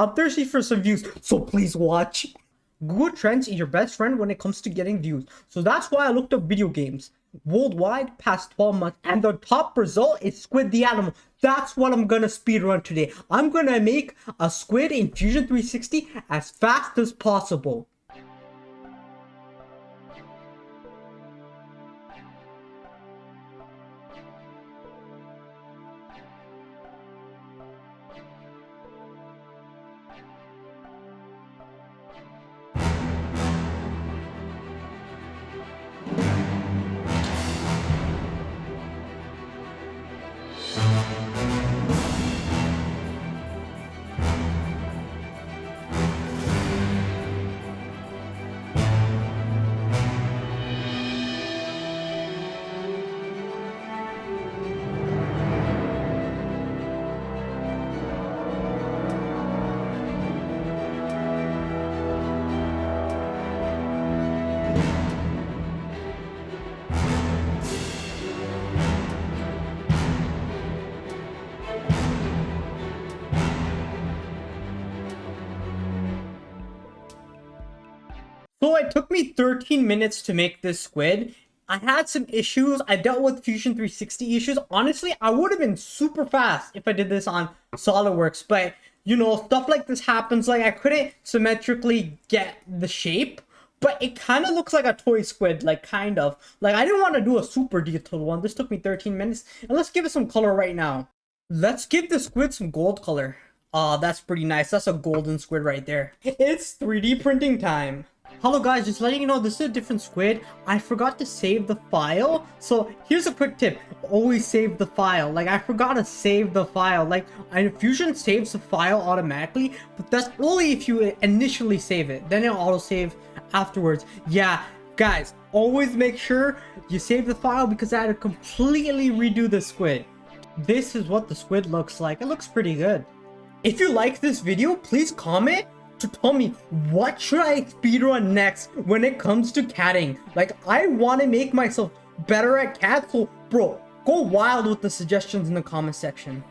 I'm thirsty for some views, so please watch. Google Trends is your best friend when it comes to getting views. So that's why I looked up video games worldwide past 12 months, and the top result is Squid the Animal. That's what I'm gonna speedrun today. I'm gonna make a Squid in Fusion 360 as fast as possible. So it took me 13 minutes to make this Squid. I had some issues. I dealt with Fusion 360 issues. Honestly, I would have been super fast if I did this on SolidWorks. But, you know, stuff like this happens. Like, I couldn't symmetrically get the shape. But it kind of looks like a toy squid. Like, kind of. Like, I didn't want to do a super detailed one. This took me 13 minutes. And let's give it some color right now. Let's give the squid some gold color. That's pretty nice. That's a golden squid right there. It's 3D printing time. Hello guys, just letting you know this is a different squid. I forgot to save the file. So here's a quick tip. Always save the file. Like, I forgot to save the file. Like, Fusion saves the file automatically, but that's only if you initially save it. Then it'll auto save afterwards. Yeah, guys, always make sure you save the file because I had to completely redo the squid. This is what the squid looks like. It looks pretty good. If you like this video, please comment to tell me what should I speedrun next when it comes to catting. Like, I want to make myself better at cat, so bro, go wild with the suggestions in the comment section.